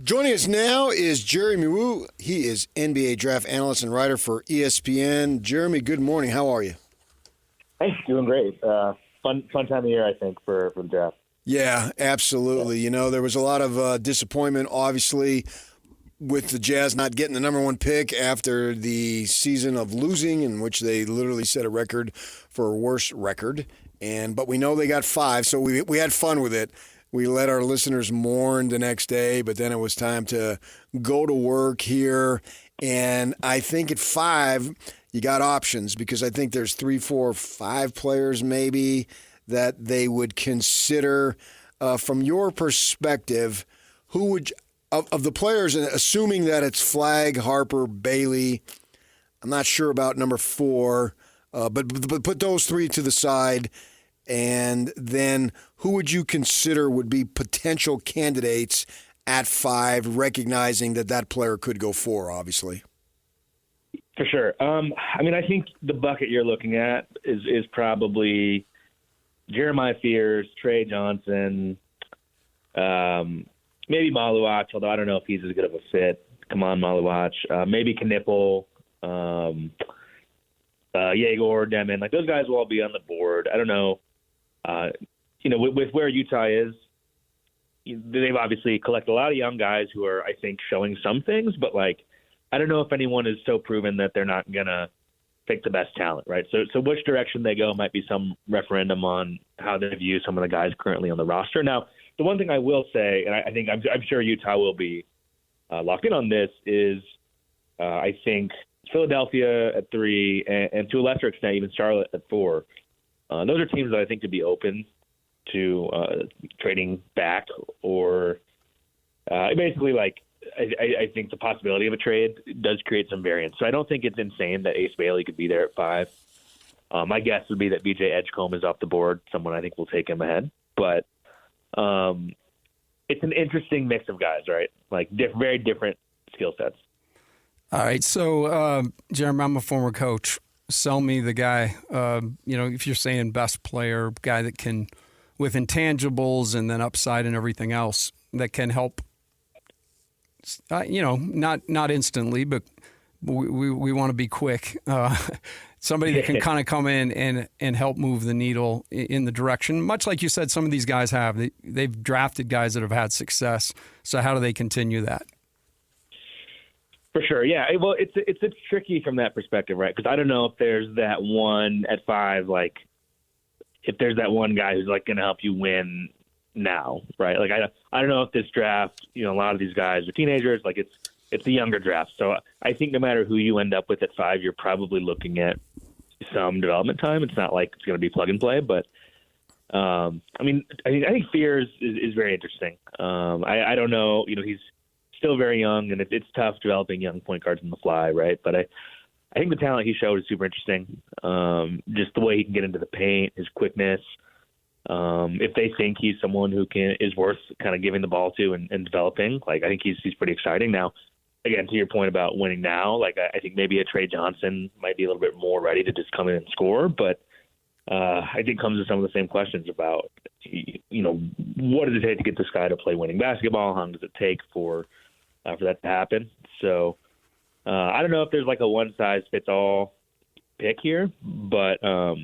Joining us now is Jeremy Woo. He is NBA Draft analyst and writer for ESPN. Jeremy, good morning. How are you? Hey, doing great. Fun time of year, I think, for the draft. Yeah, absolutely. You know, there was a lot of disappointment, obviously, with the Jazz not getting the number one pick after the season of losing, in which they literally set a record for a worse record. But we know they got 5, so we had fun with it. We let our listeners mourn the next day, but then it was time to go to work here. And I think at 5, you got options because I think there's 3, 4, 5 players maybe that they would consider. From your perspective, who would of the players, assuming that it's Flagg, Harper, Bailey, I'm not sure about number 4, but put those 3 to the side. And then who would you consider would be potential candidates at 5, recognizing that player could go 4, obviously? For sure. I think the bucket you're looking at is probably Jeremiah Fears, Trey Johnson, maybe Maluach, although I don't know if he's as good of a fit. Come on, Maluach. Maybe Knipple, Egor Demin. Like, those guys will all be on the board. I don't know. With where Utah is, they've obviously collected a lot of young guys who are, I think, showing some things, but I don't know if anyone is so proven that they're not going to pick the best talent, right? So which direction they go might be some referendum on how they view some of the guys currently on the roster. Now, the one thing I will say, and I'm sure Utah will be locked in on this, is I think Philadelphia at 3, and to a lesser extent, even Charlotte at 4. Those are teams that I think to be open to trading back, or basically, I think the possibility of a trade does create some variance. So I don't think it's insane that Ace Bailey could be there at 5. My guess would be that BJ Edgecombe is off the board. Someone I think will take him ahead. But it's an interesting mix of guys, right? Very different skill sets. All right. So, Jeremy, I'm a former coach. Sell me the guy, if you're saying best player, guy that can, with intangibles and then upside and everything else, that can help, not instantly, but we want to be quick. Somebody that can kind of come in and help move the needle in the direction, much like you said, some of these guys have. They've drafted guys that have had success. So how do they continue that? For sure, yeah. Well, it's tricky from that perspective, right? Because I don't know if there's that one at 5, if there's that one guy who's going to help you win now, right? I don't know if this draft, a lot of these guys are teenagers. It's a younger draft, so I think no matter who you end up with at 5, you're probably looking at some development time. It's not like it's going to be plug and play, but I think Fears is very interesting. I don't know, he's still very young, and it's tough developing young point guards on the fly, right? But I think the talent he showed is super interesting. Just the way he can get into the paint, his quickness. If they think he's someone who is worth kind of giving the ball to and developing, I think he's pretty exciting. Now, again, to your point about winning now, I think maybe a Trey Johnson might be a little bit more ready to just come in and score, but I think comes with some of the same questions about, what does it take to get this guy to play winning basketball? How long does it take for that to happen? So I don't know if there's a one-size-fits-all pick here, but I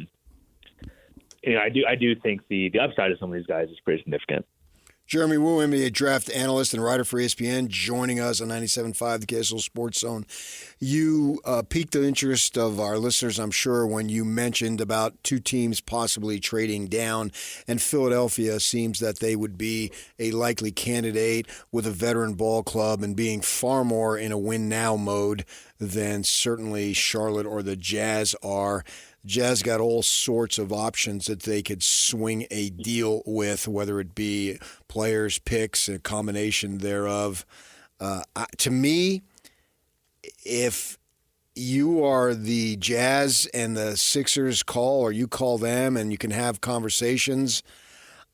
do think the upside of some of these guys is pretty significant. Jeremy Woo, NBA Draft analyst and writer for ESPN, joining us on 97.5, the KSL Sports Zone. You piqued the interest of our listeners, I'm sure, when you mentioned about 2 teams possibly trading down, and Philadelphia seems that they would be a likely candidate with a veteran ball club and being far more in a win-now mode than certainly Charlotte or the Jazz are. Jazz got all sorts of options that they could swing a deal with, whether it be players, picks, a combination thereof. To me, if you are the Jazz and the Sixers call, or you call them and you can have conversations,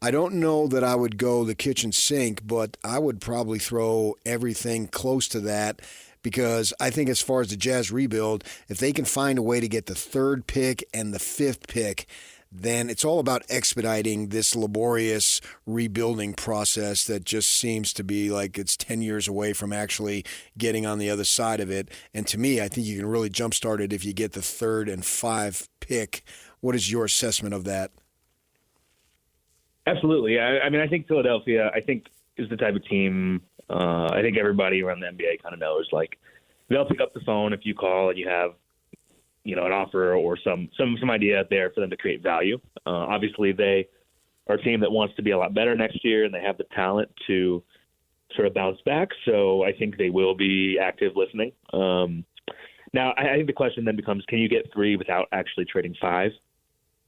I don't know that I would go the kitchen sink, but I would probably throw everything close to that, because I think as far as the Jazz rebuild, if they can find a way to get the 3rd pick and the 5th pick, then it's all about expediting this laborious rebuilding process that just seems to be like it's 10 years away from actually getting on the other side of it. And to me, I think you can really jumpstart it if you get the 3rd and 5 pick. What is your assessment of that? Absolutely. I mean, I think Philadelphia, is the type of team, I think everybody around the NBA kind of knows, like, they'll pick up the phone if you call and you have, an offer or some idea out there for them to create value. Obviously, they are a team that wants to be a lot better next year, and they have the talent to sort of bounce back. So I think they will be active listening. Now, I think the question then becomes, can you get 3 without actually trading 5?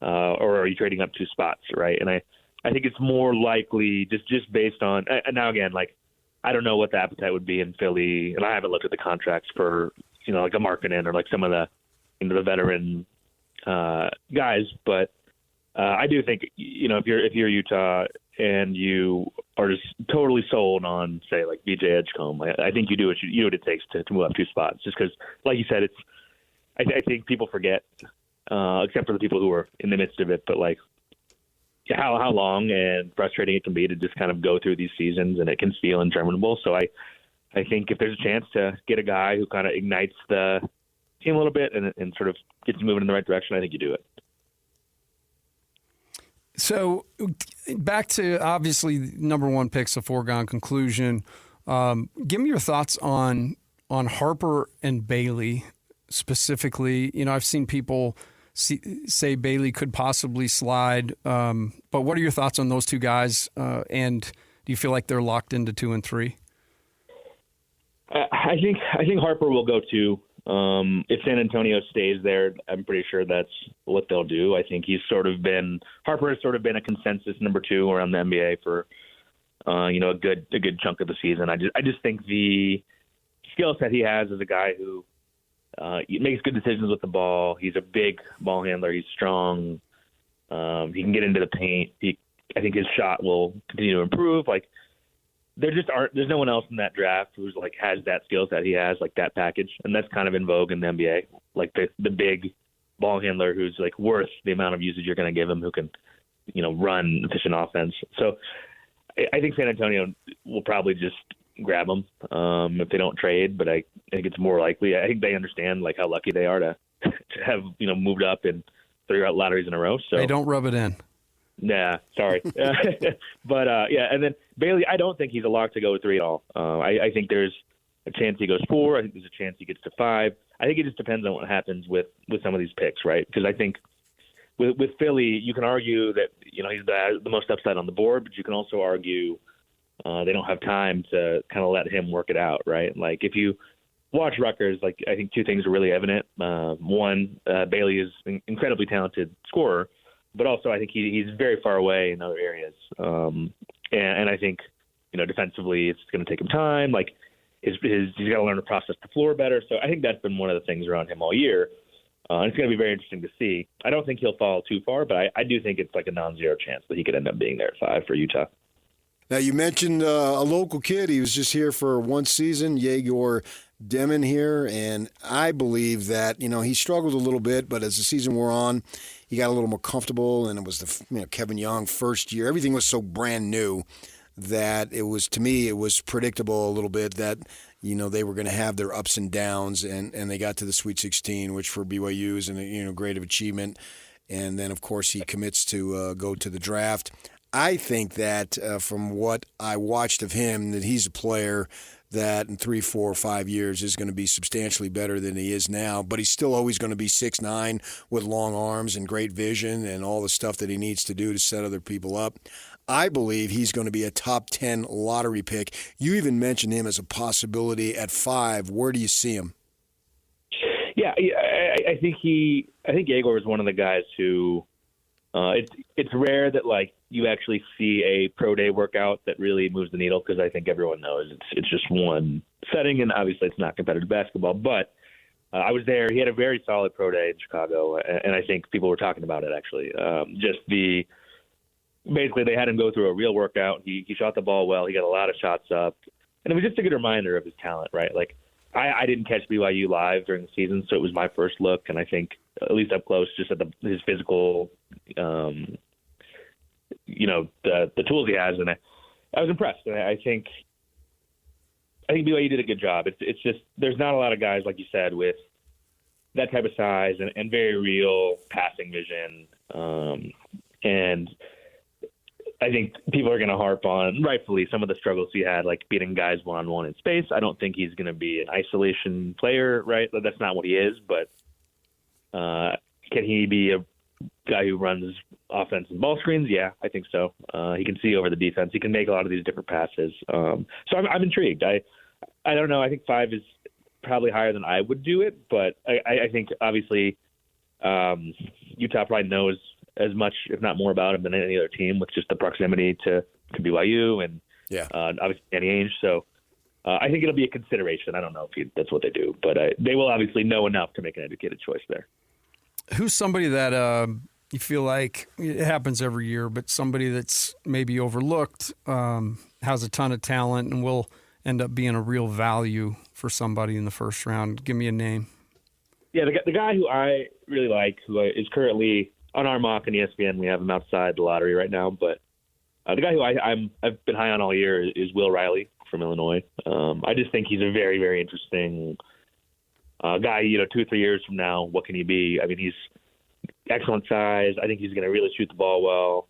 Or are you trading up 2 spots, right? And I think it's more likely just based on – and now, again, like, I don't know what the appetite would be in Philly, and I haven't looked at the contracts for, like a Markkanen or like some of the the veteran guys. But I do think, if you're Utah and you are just totally sold on, say, like BJ Edgecombe, I think you do what it takes to move up 2 spots. Just because, like you said, it's I think people forget, except for the people who are in the midst of it, but like how long and frustrating it can be to just kind of go through these seasons, and it can feel interminable. So I think if there's a chance to get a guy who kind of ignites the team a little bit and sort of gets moving in the right direction, I think you do it. So back to obviously number 1 pick's a foregone conclusion. Give me your thoughts on Harper and Bailey specifically. I've seen people say Bailey could possibly slide, but what are your thoughts on those 2 guys? And do you feel like they're locked into 2 and 3? I think Harper will go 2. If San Antonio stays there, I'm pretty sure that's what they'll do. I think Harper has sort of been a consensus number 2 around the NBA for, a good chunk of the season. I just think the skill set he has as a guy who he makes good decisions with the ball. He's a big ball handler. He's strong. He can get into the paint. I think his shot will continue to improve. Like, there's no one else in that draft who's like has that skill set he has, like that package, and that's kind of in vogue in the NBA. Like the big ball handler who's like worth the amount of usage you're going to give him, who can, run efficient offense. So I think San Antonio will probably just grab him if they don't trade, but I think it's more likely. I think they understand like how lucky they are to have moved up in 3 lotteries in a row. So they don't rub it in. Nah, sorry. But, and then Bailey, I don't think he's a lock to go with 3 at all. I think there's a chance he goes 4. I think there's a chance he gets to 5. I think it just depends on what happens with some of these picks, right? Because I think with Philly, you can argue that, he's the most upside on the board, but you can also argue they don't have time to kind of let him work it out, right? Like, if you watch Rutgers, like, I think 2 things are really evident. One, Bailey is an incredibly talented scorer, but also I think he's very far away in other areas. And I think, defensively it's going to take him time. Like he's got to learn to process the floor better. So I think that's been one of the things around him all year. And it's going to be very interesting to see. I don't think he'll fall too far, but I do think it's like a non-zero chance that he could end up being there at 5 for Utah. Now, you mentioned a local kid. He was just here for 1 season, Egor Demin here, and I believe that, he struggled a little bit, but as the season wore on, he got a little more comfortable, and it was the Kevin Young first year. Everything was so brand new that it was predictable a little bit that, they were going to have their ups and downs, and they got to the Sweet 16, which for BYU is a great achievement. And then, of course, he commits to go to the draft. I think that from what I watched of him, that he's a player that in 3, 4, 5 years is going to be substantially better than he is now, but he's still always going to be 6'9" with long arms and great vision and all the stuff that he needs to do to set other people up. I believe he's going to be a top 10 lottery pick. You even mentioned him as a possibility at 5. Where do you see him? Yeah, I think Egor is one of the guys who it's rare that like you actually see a pro day workout that really moves the needle, because I think everyone knows it's just one setting, and obviously it's not competitive basketball. But I was there. He had a very solid pro day in Chicago, and I think people were talking about it actually. Basically they had him go through a real workout. He shot the ball well. He got a lot of shots up, and it was just a good reminder of his talent, right? Like I didn't catch BYU live during the season, so it was my first look, and I think at least up close, just at his physical the tools he has, and I was impressed. And I think BYU did a good job. It's just there's not a lot of guys, like you said, with that type of size and very real passing vision. And I think people are going to harp on, rightfully, some of the struggles he had, like beating guys one-on-one in space. I don't think he's going to be an isolation player, right? That's not what he is, but can he be a guy who runs offense and ball screens? Yeah, I think so. He can see over the defense. He can make a lot of these different passes. So I'm intrigued. I don't know. I think 5 is probably higher than I would do it, but I think obviously Utah probably knows as much, if not more, about him than any other team, with just the proximity to BYU and obviously Danny Ainge. So I think it'll be a consideration. I don't know if that's what they do, but they will obviously know enough to make an educated choice there. Who's somebody that you feel like it happens every year, but somebody that's maybe overlooked, has a ton of talent, and will end up being a real value for somebody in the first round? Give me a name. Yeah, the guy who I really like, who is currently on our mock and ESPN, we have him outside the lottery right now, but the guy who I've been high on all year is Will Riley from Illinois. I just think he's a very, very interesting guy. 2 or 3 years from now, what can he be? I mean, he's excellent size. I think he's going to really shoot the ball well.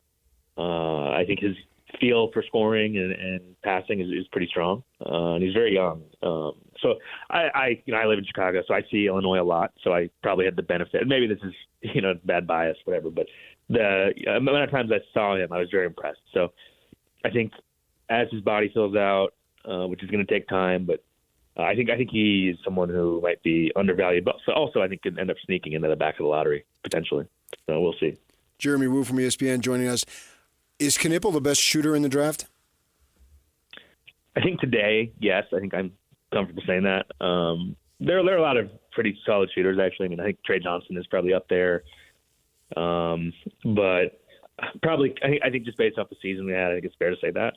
I think his feel for scoring and passing is pretty strong, and he's very young. So I live in Chicago, so I see Illinois a lot. So I probably had the benefit. And maybe this is bad bias, whatever. But the amount of times I saw him, I was very impressed. So I think as his body fills out, which is going to take time, but I think he's someone who might be undervalued, but also I think could end up sneaking into the back of the lottery potentially. So we'll see. Jeremy Woo from ESPN joining us. Is Knipple the best shooter in the draft? I think today, yes. I think I'm comfortable saying that. There are a lot of pretty solid shooters, actually. I mean, I think Trey Johnson is probably up there. But probably, I think just based off the season we had, I think it's fair to say that.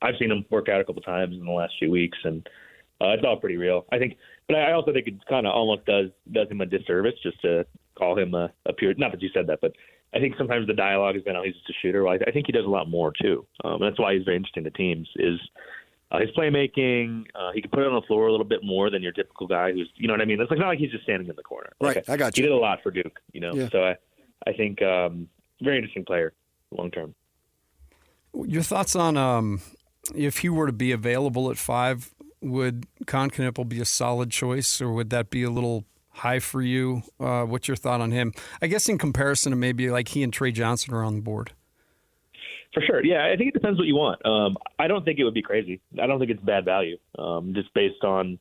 I've seen him work out a couple times in the last few weeks, and it's all pretty real. I think, but I also think it kind of almost does him a disservice just to call him a pure. Not that you said that, but I think sometimes the dialogue has been, oh, he's just a shooter. Well, I think he does a lot more too. And that's why he's very interesting to teams. Is his playmaking. He can put it on the floor a little bit more than your typical guy who's, you know what I mean? It's like not like he's just standing in the corner. Right, I got you. He did a lot for Duke, Yeah. So I think very interesting player long term. Your thoughts on if he were to be available at 5, would Con Knipple be a solid choice, or would that be a little high for you? What's your thought on him? I guess in comparison to maybe like he and Trey Johnson are on the board. For sure. Yeah, I think it depends what you want. I don't think it would be crazy. I don't think it's bad value, just based on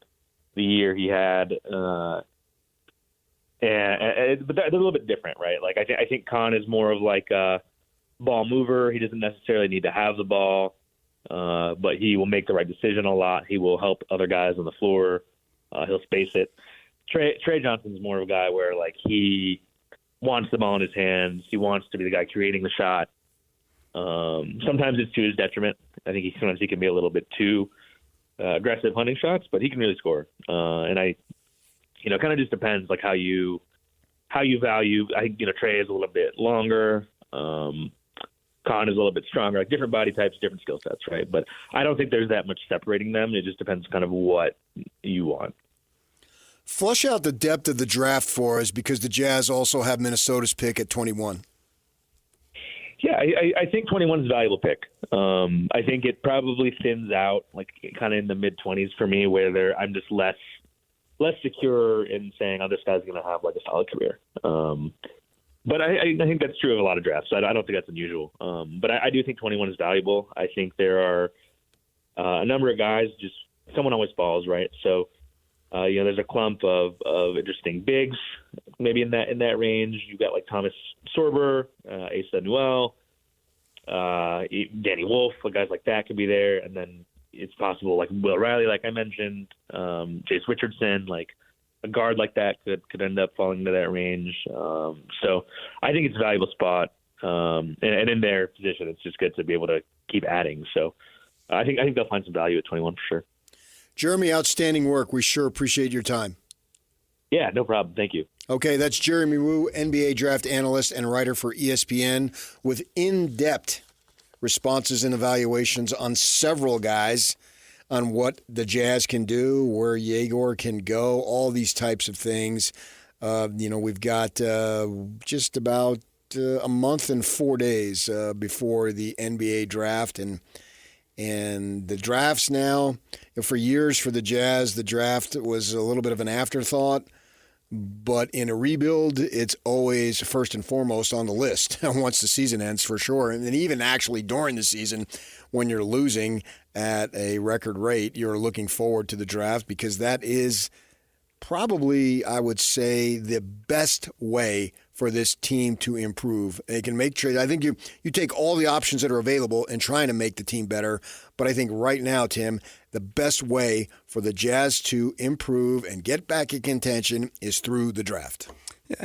the year he had. But they're a little bit different, right? Like I think Con is more of like a ball mover. He doesn't necessarily need to have the ball, but he will make the right decision a lot. He will help other guys on the floor. He'll space it. Trey Johnson's more of a guy where like he wants the ball in his hands. He wants to be the guy creating the shot. Sometimes it's to his detriment. I think sometimes he can be a little bit too aggressive hunting shots, but he can really score. And it kind of just depends like how you value. I think Trey is a little bit longer. Con is a little bit stronger. Like different body types, different skill sets, right? But I don't think there's that much separating them. It just depends kind of what you want. Flush out the depth of the draft for us, because the Jazz also have Minnesota's pick at 21. Yeah, I think 21 is a valuable pick. I think it probably thins out like kind of in the mid-20s for me, where I'm just less secure in saying, oh, this guy's going to have like a solid career. But I think that's true of a lot of drafts. I don't think that's unusual. But I do think 21 is valuable. I think there are a number of guys, just someone always falls, right? So, there's a clump of interesting bigs, maybe in that range. You've got like Thomas Sorber, Asa Newell, Danny Wolf, guys like that could be there. And then it's possible like Will Riley, like I mentioned, Jace Richardson, like a guard like that could end up falling into that range. So I think it's a valuable spot. And in their position, it's just good to be able to keep adding. So I think they'll find some value at 21 for sure. Jeremy, outstanding work. We sure appreciate your time. Yeah, no problem. Thank you. Okay, that's Jeremy Woo, NBA Draft analyst and writer for ESPN, with in-depth responses and evaluations on several guys, on what the Jazz can do, where Jagor can go, all these types of things. We've got just about a month and 4 days before the NBA draft, and the drafts now. For years for the Jazz, the draft was a little bit of an afterthought. But in a rebuild, it's always first and foremost on the list once the season ends, for sure. And then even actually during the season, when you're losing at a record rate, you're looking forward to the draft, because that is probably, I would say, the best way for this team to improve. They can make trades. I think you take all the options that are available and trying to make the team better. But I think right now, Tim, the best way for the Jazz to improve and get back in contention is through the draft.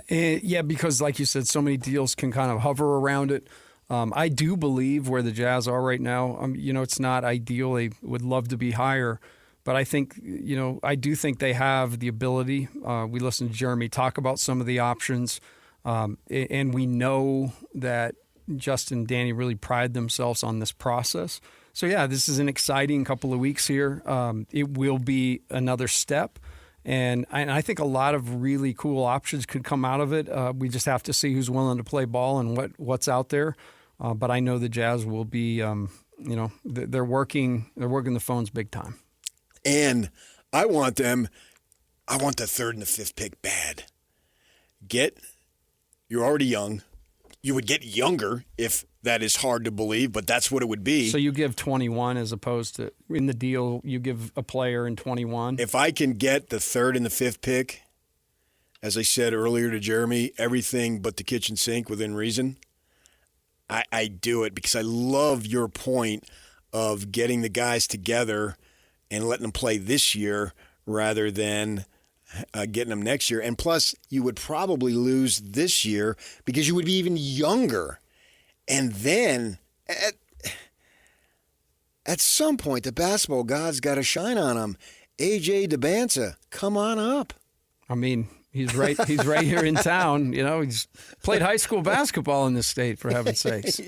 Yeah, because like you said, so many deals can kind of hover around it. I do believe where the Jazz are right now, it's not ideal. They would love to be higher. But I think, I do think they have the ability. We listened to Jeremy talk about some of the options. And we know that Justin and Danny really pride themselves on this process. So, yeah, this is an exciting couple of weeks here. It will be another step. And I think a lot of really cool options could come out of it. We just have to see who's willing to play ball and what's out there. But I know the Jazz will be, they're working the phones big time. And I want the third and the fifth pick bad. You're already young. You would get younger if that is hard to believe, but that's what it would be. So you give 21 as opposed to in the deal, you give a player in 21? If I can get the third and the fifth pick, as I said earlier to Jeremy, everything but the kitchen sink within reason, I do it, because I love your point of getting the guys together and letting them play this year rather than getting them next year. And plus, you would probably lose this year because you would be even younger. And then at some point, the basketball gods got to shine on them. AJ DeBanza, come on up. I mean, he's right here in town. He's played high school basketball in this state, for heaven's sakes.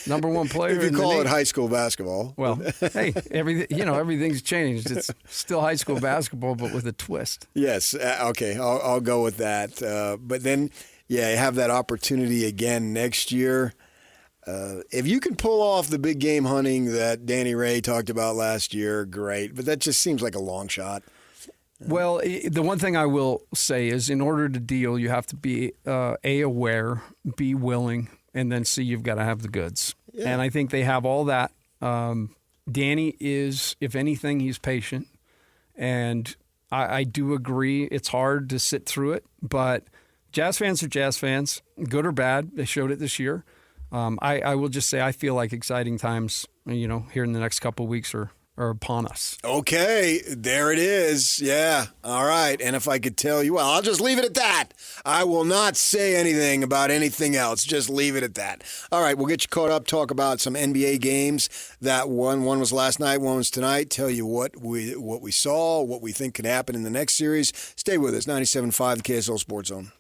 Number one player. If you call it high school basketball. Well, hey, everything's changed. It's still high school basketball, but with a twist. Yes. Okay. I'll go with that. But then, you have that opportunity again next year. If you can pull off the big game hunting that Danny Ray talked about last year, great. But that just seems like a long shot. Well, the one thing I will say is, in order to deal, you have to be aware, be willing, and then C, you've got to have the goods. Yeah. And I think they have all that. Danny is, if anything, he's patient. And I do agree it's hard to sit through it. But Jazz fans are Jazz fans, good or bad. They showed it this year. I will just say I feel like exciting times, here in the next couple of weeks are upon us. Okay, there it is. Yeah, all right. And if I could tell you, I'll just leave it at that. I will not say anything about anything else. Just leave it at that. All right, we'll get you caught up, talk about some NBA games. That one was last night, one was tonight. Tell you what we saw, what we think could happen in the next series. Stay with us, 97.5 the KSL Sports Zone.